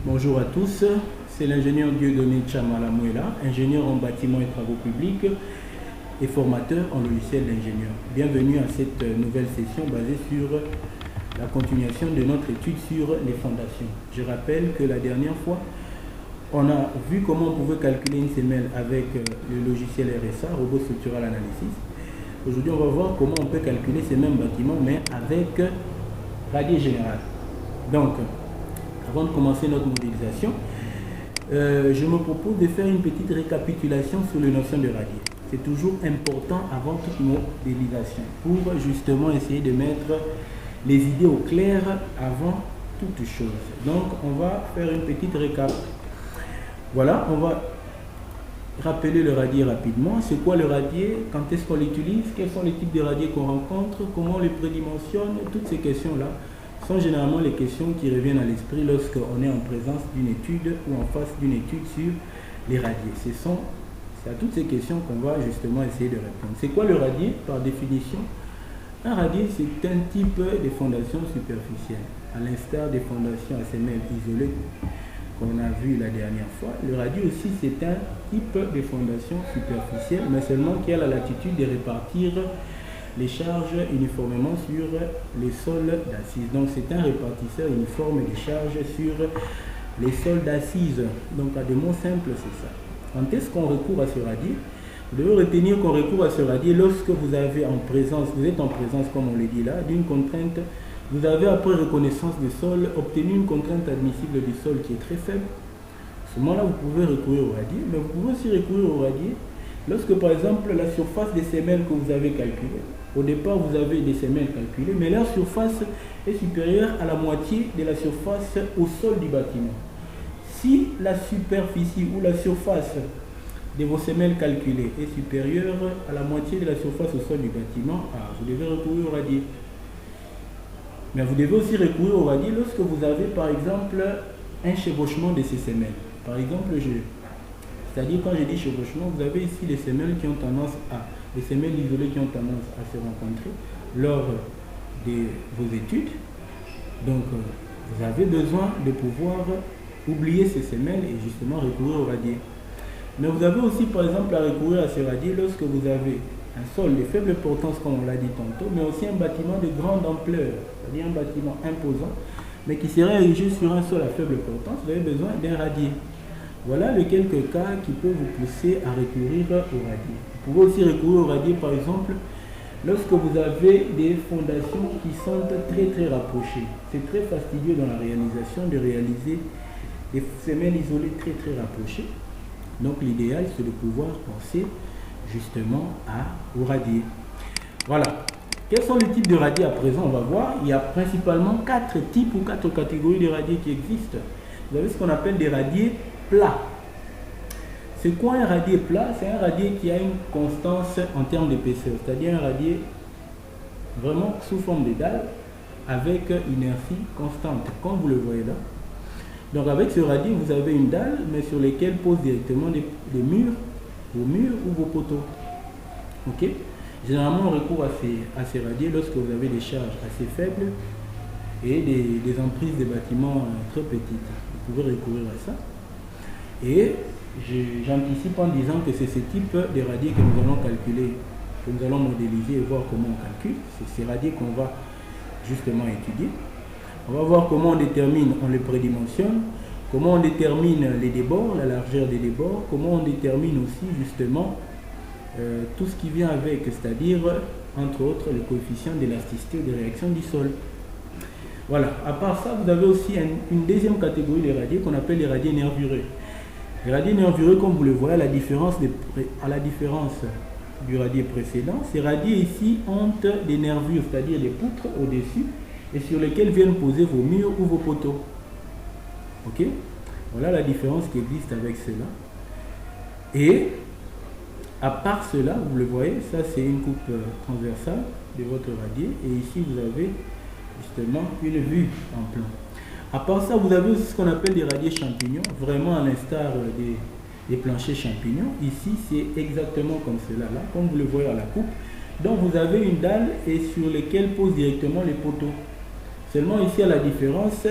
Bonjour à tous, c'est l'ingénieur Dieudonné Chamalamuela, ingénieur en bâtiment et travaux publics et formateur en logiciel d'ingénieur. Bienvenue à cette nouvelle session basée sur la continuation de notre étude sur les fondations. Je rappelle que la dernière fois, on a vu comment on pouvait calculer une semelle avec le logiciel RSA, Robot Structural Analysis. Aujourd'hui, on va voir comment on peut calculer ces mêmes bâtiments, mais avec radier général. Donc, avant de commencer notre modélisation, je me propose de faire une petite récapitulation sur les notions de radier. C'est toujours important avant toute modélisation pour justement essayer de mettre les idées au clair avant toute chose. Donc, on va faire une petite récap. Voilà, on va rappeler le radier rapidement. C'est quoi le radier? Quand est-ce qu'on l'utilise? Quels sont les types de radiers qu'on rencontre? Comment on les prédimensionne? Toutes ces questions-là sont généralement les questions qui reviennent à l'esprit lorsqu'on est en présence d'une étude ou en face d'une étude sur les radiers. C'est à toutes ces questions qu'on va justement essayer de répondre. C'est quoi le radier par définition? Un radier, c'est un type de fondation superficielle. À l'instar des fondations à semelles isolées qu'on a vu la dernière fois, le radier aussi, c'est un type de fondation superficielle, mais seulement qui a la latitude de répartir les charges uniformément sur les sols d'assises. Donc c'est un répartisseur uniforme des charges sur les sols d'assises. Donc à des mots simples, c'est ça. Quand est-ce qu'on recourt à ce radier? Vous devez retenir qu'on recourt à ce radier lorsque vous êtes en présence, comme on le dit là, d'une contrainte. Vous avez, après reconnaissance du sol, obtenu une contrainte admissible du sol qui est très faible. À ce moment-là, vous pouvez recourir au radier, mais vous pouvez aussi recourir au radier lorsque, par exemple, la surface des semelles que vous avez calculées, au départ, vous avez des semelles calculées, mais leur surface est supérieure à la moitié de la surface au sol du bâtiment. Si la superficie ou la surface de vos semelles calculées est supérieure à la moitié de la surface au sol du bâtiment, vous devez recourir au radier. Mais vous devez aussi recourir au radier lorsque vous avez, par exemple, un chevauchement de ces semelles. Par exemple, c'est-à-dire quand je dis chevauchement, vous avez ici les semelles qui ont tendance les semelles isolées qui ont tendance à se rencontrer lors de vos études. Donc, vous avez besoin de pouvoir oublier ces semelles et justement recourir au radier. Mais vous avez aussi, par exemple, à recourir à ce radier lorsque vous avez un sol de faible importance, comme on l'a dit tantôt, mais aussi un bâtiment de grande ampleur, c'est-à-dire un bâtiment imposant, mais qui serait érigé sur un sol à faible importance. Vous avez besoin d'un radier. Voilà les quelques cas qui peuvent vous pousser à recourir au radier. Vous pouvez aussi recourir au radier, par exemple, lorsque vous avez des fondations qui sont très rapprochées. C'est très fastidieux dans la réalisation de réaliser des semelles isolées très rapprochées. Donc l'idéal, c'est de pouvoir penser justement au radier. Voilà. Quels sont les types de radiers à présent? On va voir. Il y a principalement 4 types ou 4 catégories de radiers qui existent. Vous avez ce qu'on appelle des radiers plats. C'est quoi un radier plat? C'est un radier qui a une constance en termes d'épaisseur, c'est-à-dire un radier vraiment sous forme de dalle avec une inertie constante, comme vous le voyez là. Donc avec ce radier, vous avez une dalle, mais sur lesquelles posent directement des murs, vos murs ou vos poteaux. Ok? Généralement, on recourt à ces radiers lorsque vous avez des charges assez faibles et des emprises de bâtiments très petites. Vous pouvez recourir à ça. Et j'anticipe en disant que c'est ce type de radier que nous allons calculer, que nous allons modéliser et voir comment on calcule. C'est ces radiers qu'on va justement étudier. On va voir comment on détermine, on les prédimensionne, comment on détermine les débords, la largeur des débords, comment on détermine aussi justement tout ce qui vient avec, c'est-à-dire entre autres les coefficients d'élasticité ou de réaction du sol. Voilà, à part ça, vous avez aussi une deuxième catégorie de radiers qu'on appelle les radiers nervurés. Les radiers nervurés, comme vous le voyez, à la différence du radier précédent, ces radiers ici ont des nervures, c'est-à-dire des poutres au-dessus, et sur lesquelles viennent poser vos murs ou vos poteaux. Ok? Voilà la différence qui existe avec cela. Et à part cela, vous le voyez, ça c'est une coupe transversale de votre radier, et ici vous avez justement une vue en plan. À part ça, vous avez aussi ce qu'on appelle des radiers champignons, vraiment à l'instar des planchers champignons. Ici, c'est exactement comme cela, là, comme vous le voyez à la coupe. Donc, vous avez une dalle et sur lesquelles posent directement les poteaux. Seulement ici, à la différence,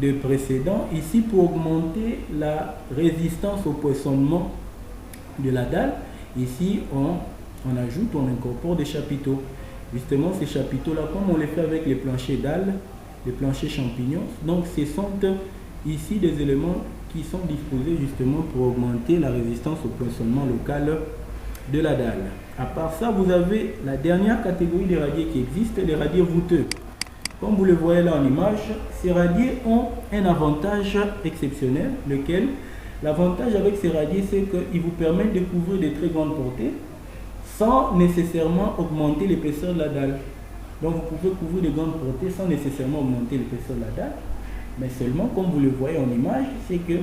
de précédent. Ici, pour augmenter la résistance au poinçonnement de la dalle, ici on ajoute, on incorpore des chapiteaux. Justement, ces chapiteaux-là, comme on les fait avec les planchers dalles, les planchers champignons, donc ce sont ici des éléments qui sont disposés justement pour augmenter la résistance au poinçonnement local de la dalle. À part ça, vous avez la dernière catégorie de radiers qui existe, les radiers voûteux. Comme vous le voyez là en image, ces radiers ont un avantage exceptionnel, lequel l'avantage avec ces radiers, c'est qu'ils vous permettent de couvrir de très grandes portées sans nécessairement augmenter l'épaisseur de la dalle. Donc vous pouvez couvrir de grandes portées sans nécessairement augmenter l'épaisseur de la dalle, mais seulement, comme vous le voyez en image, c'est que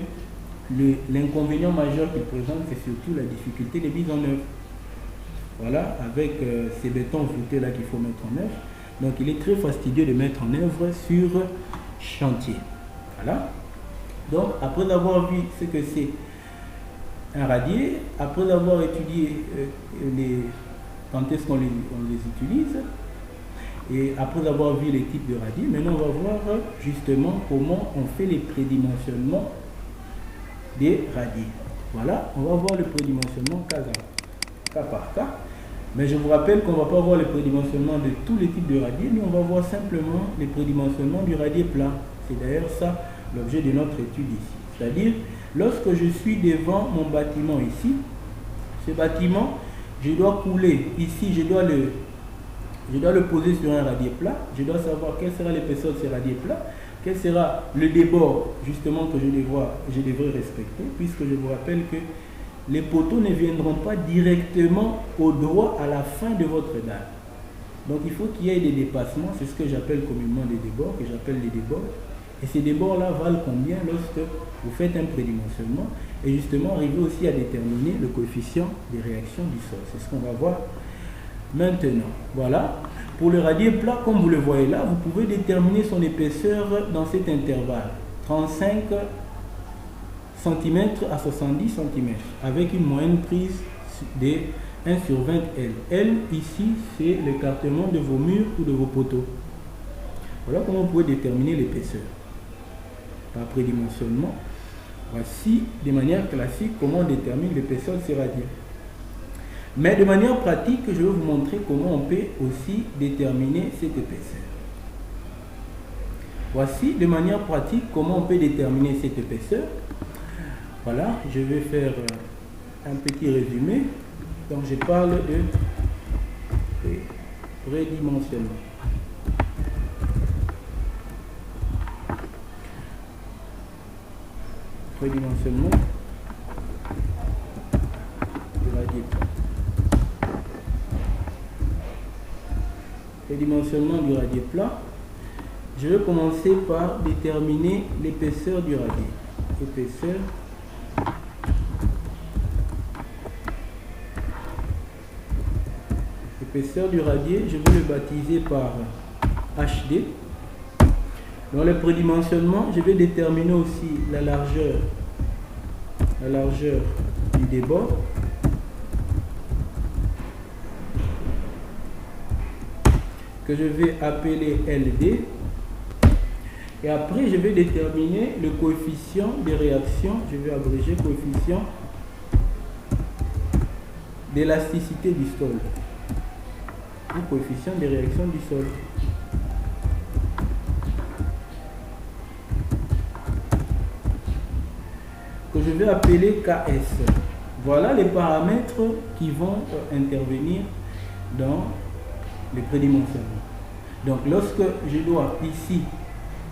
l'inconvénient majeur qu'il présente, c'est surtout la difficulté de mise en œuvre. Voilà, avec ces bétons voûtés là qu'il faut mettre en œuvre. Donc il est très fastidieux de mettre en œuvre sur chantier. Voilà. Donc après avoir vu ce que c'est un radier, après avoir étudié quand est-ce qu'on les utilise, et après avoir vu les types de radiers, maintenant on va voir justement comment on fait les prédimensionnements des radiers. Voilà, on va voir le prédimensionnement cas par cas. Mais je vous rappelle qu'on ne va pas voir le prédimensionnement de tous les types de radiers, mais on va voir simplement les prédimensionnements du radier plat. C'est d'ailleurs ça l'objet de notre étude ici. C'est-à-dire, lorsque je suis devant mon bâtiment ici, ce bâtiment, je dois couler ici, je dois le poser sur un radier plat, je dois savoir quelle sera l'épaisseur de ce radier plat, quel sera le débord justement que je devrais respecter, puisque je vous rappelle que les poteaux ne viendront pas directement au droit à la fin de votre dalle. Donc il faut qu'il y ait des dépassements, c'est ce que j'appelle communément des débords, que j'appelle les débords. Et ces débords-là valent combien lorsque vous faites un prédimensionnement et justement arriver aussi à déterminer le coefficient des réactions du sol. C'est ce qu'on va voir maintenant. Voilà. Pour le radier plat, comme vous le voyez là, vous pouvez déterminer son épaisseur dans cet intervalle. 35 cm à 70 cm avec une moyenne prise de 1 sur 20 L. L ici, c'est l'écartement de vos murs ou de vos poteaux. Voilà comment vous pouvez déterminer l'épaisseur par prédimensionnement. Voici de manière classique comment on détermine l'épaisseur de ces radiers. Mais de manière pratique, je vais vous montrer comment on peut aussi déterminer cette épaisseur. Voici de manière pratique comment on peut déterminer cette épaisseur. Voilà, je vais faire un petit résumé. Donc je parle de prédimensionnement. Prédimensionnement du radier plat. Prédimensionnement du radier plat. Je vais commencer par déterminer l'épaisseur du radier. Épaisseur du radier, je vais le baptiser par HD. Dans le prédimensionnement, je vais déterminer aussi la largeur du débord. Que je vais appeler LD. Et après, je vais déterminer le coefficient de réaction. Je vais abréger coefficient d'élasticité du sol. Ou coefficient de réaction du sol. Que je vais appeler KS. Voilà les paramètres qui vont intervenir dans le prédimensionnement. Donc lorsque je dois ici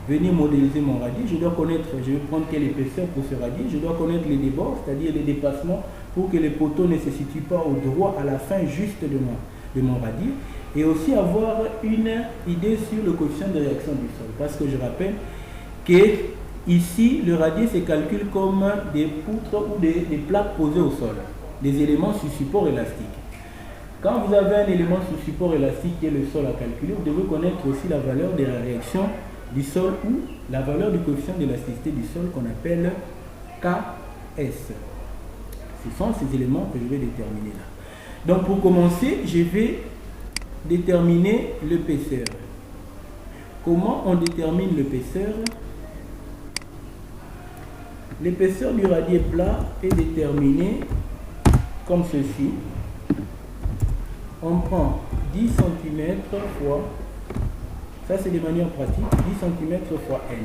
venir modéliser mon radier, je dois connaître, je vais prendre quelle épaisseur pour ce radier, je dois connaître les débords, c'est-à-dire les dépassements pour que les poteaux ne se situent pas au droit à la fin juste de mon radier, et aussi avoir une idée sur le coefficient de réaction du sol. Parce que je rappelle que ici, le radier se calcule comme des poutres ou des plaques posées au sol, des éléments sur support élastique. Quand vous avez un élément sur support élastique qui est le sol à calculer, vous devez connaître aussi la valeur de la réaction du sol ou la valeur du coefficient d'élasticité du sol qu'on appelle KS. Ce sont ces éléments que je vais déterminer là. Donc pour commencer, je vais déterminer l'épaisseur. Comment on détermine l'épaisseur? L'épaisseur du radier plat est déterminée comme ceci. On prend 10 cm fois, ça c'est de manière pratique, 10 cm fois n.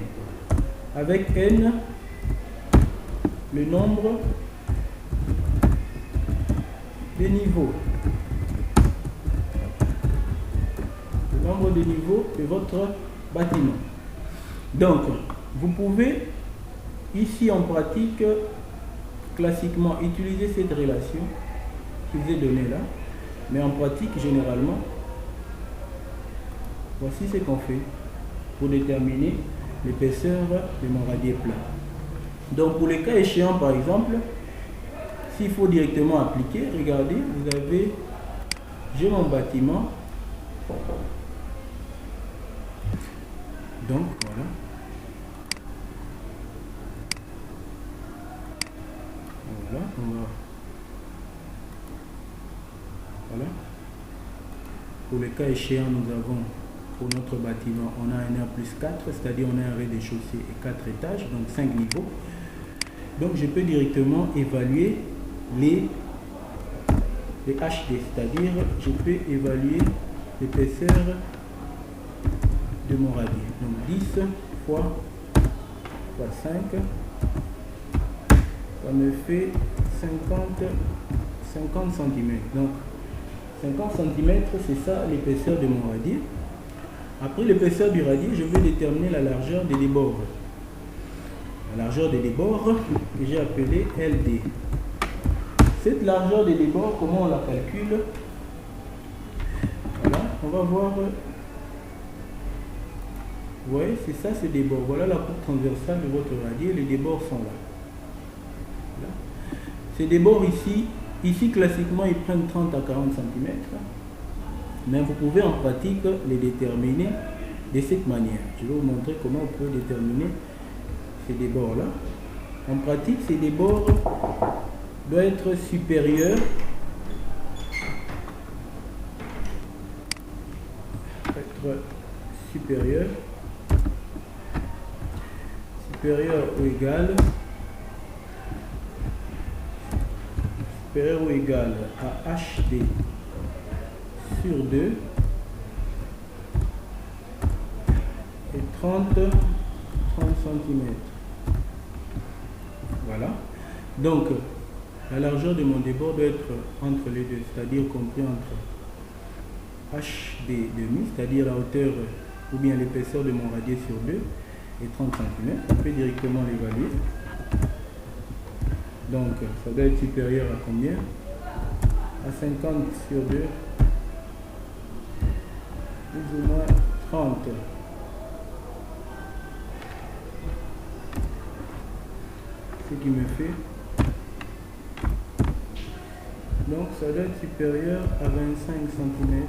Avec n, le nombre de niveaux. Le nombre de niveaux de votre bâtiment. Donc, vous pouvez, ici en pratique, classiquement utiliser cette relation qui vous est donnée là. Mais en pratique, généralement, voici ce qu'on fait pour déterminer l'épaisseur de mon radier plat. Donc, pour les cas échéants, par exemple, s'il faut directement appliquer, regardez, j'ai mon bâtiment. Donc, voilà. Voilà. Pour le cas échéant, nous avons, pour notre bâtiment, on a un R plus 4, c'est-à-dire on a un rez-de-chaussée et 4 étages, donc 5 niveaux. Donc je peux directement évaluer les HD, c'est-à-dire je peux évaluer l'épaisseur de mon radier. Donc 10 fois 5, ça me fait 50 cm. Donc 50 cm, c'est ça l'épaisseur de mon radier. Après l'épaisseur du radier, je vais déterminer la largeur des débords. La largeur des débords que j'ai appelée LD. Cette largeur des débords, comment on la calcule? Voilà, on va voir. Vous voyez, c'est ça, ces débords. Voilà la coupe transversale de votre radier. Les débords sont là. Voilà. Ces débords ici classiquement, ils prennent 30 à 40 cm. Mais vous pouvez en pratique les déterminer de cette manière. Je vais vous montrer comment on peut déterminer ces débords-là. En pratique, ces débords doivent être supérieurs ou égal à HD sur 2 et 30 cm. Voilà. Donc, la largeur de mon débord doit être entre les deux, c'est-à-dire compris entre HD demi, c'est-à-dire la hauteur ou bien l'épaisseur de mon radier sur 2 et 30 cm. On peut directement l'évaluer. Donc, ça doit être supérieur à combien? À 50 sur 2, plus ou moins 30. Ce qui me fait, donc ça doit être supérieur à 25 cm,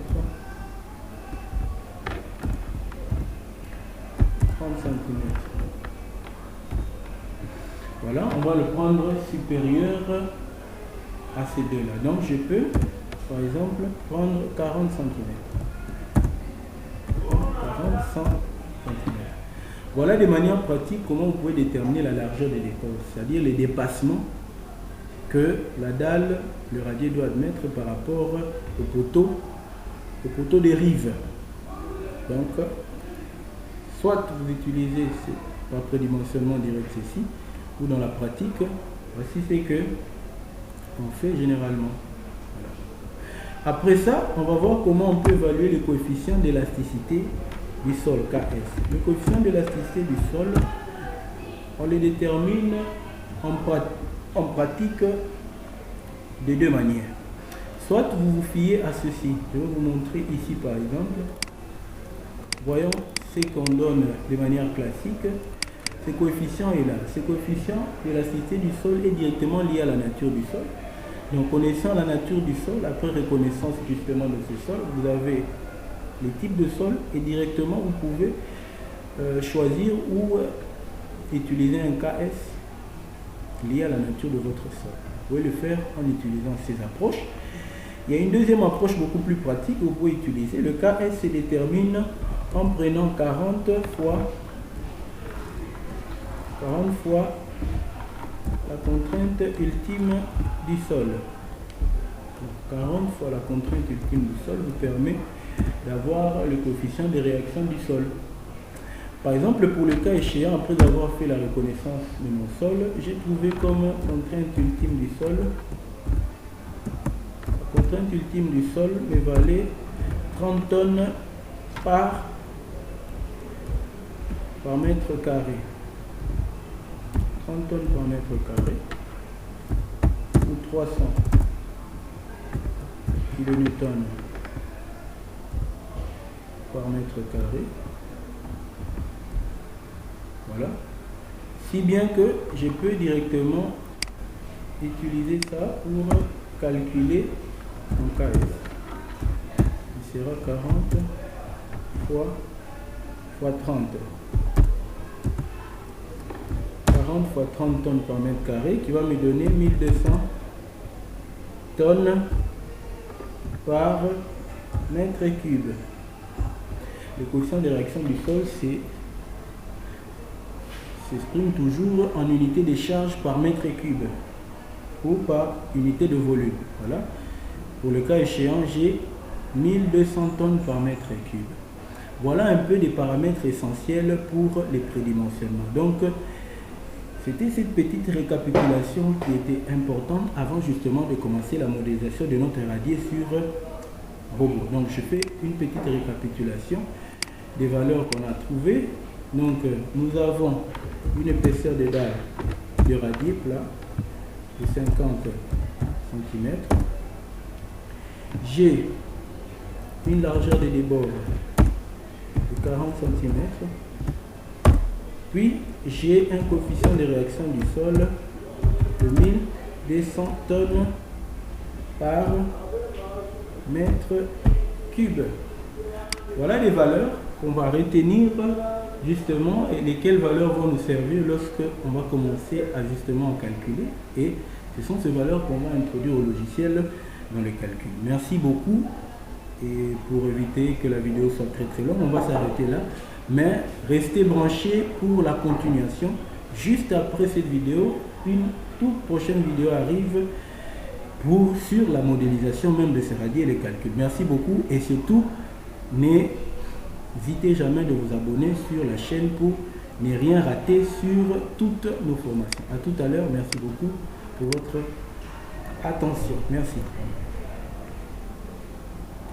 30 cm. Voilà, on va le prendre supérieur à ces deux-là. Donc je peux, par exemple, prendre 40 cm. 40 cm. Voilà de manière pratique comment vous pouvez déterminer la largeur des débords, c'est-à-dire les dépassements que la dalle, le radier doit admettre par rapport au poteau des rives. Donc, soit vous utilisez par prédimensionnement direct ceci, ou dans la pratique, voici ce que on fait généralement. Voilà. Après ça, on va voir comment on peut évaluer le coefficient d'élasticité du sol, KS. Le coefficient d'élasticité du sol, on le détermine en pratique de deux manières. Soit vous vous fiez à ceci. Je vais vous montrer ici par exemple. Voyons ce qu'on donne de manière classique. Ce coefficient est là. Ce coefficient d'élasticité du sol est directement lié à la nature du sol. Donc connaissant la nature du sol, après reconnaissance justement de ce sol, vous avez les types de sol et directement vous pouvez choisir ou utiliser un KS lié à la nature de votre sol. Vous pouvez le faire en utilisant ces approches. Il y a une deuxième approche beaucoup plus pratique que vous pouvez utiliser. Le KS se détermine en prenant 40 fois la contrainte ultime du sol. 40 fois la contrainte ultime du sol vous permet d'avoir le coefficient de réaction du sol. Par exemple, pour le cas échéant, après avoir fait la reconnaissance de mon sol, j'ai trouvé comme contrainte ultime du sol. La contrainte ultime du sol me valait 30 tonnes par mètre carré. 30 tonnes par mètre carré ou 300 kilonewtons par mètre carré. Voilà. Si bien que je peux directement utiliser ça pour calculer mon KS. Il sera 40 fois 30. 40 fois 30 tonnes par mètre carré qui va me donner 1200 tonnes par mètre cube. Le coefficient de réaction du sol s'exprime toujours en unité de charge par mètre cube ou par unité de volume. Voilà. Pour le cas échéant, j'ai 1200 tonnes par mètre cube. Voilà un peu des paramètres essentiels pour les prédimensionnements. Donc, c'était cette petite récapitulation qui était importante avant justement de commencer la modélisation de notre radier sur robot. Donc, je fais une petite récapitulation des valeurs qu'on a trouvées. Donc, nous avons une épaisseur de dalle de radier plat de 50 cm. J'ai une largeur de débord de 40 cm. Puis, j'ai un coefficient de réaction du sol de 1200 tonnes par mètre cube. Voilà les valeurs qu'on va retenir justement et lesquelles valeurs vont nous servir lorsque on va commencer à justement calculer, et ce sont ces valeurs qu'on va introduire au logiciel dans le calcul. Merci beaucoup, et pour éviter que la vidéo soit très longue, on va s'arrêter là, mais restez branchés pour la continuation. Juste après cette vidéo, une toute prochaine vidéo arrive sur la modélisation même de ces radiers et les calculs. Merci beaucoup, et surtout n'hésitez jamais de vous abonner sur la chaîne pour ne rien rater sur toutes nos formations. À tout à l'heure. Merci beaucoup pour votre attention. Merci.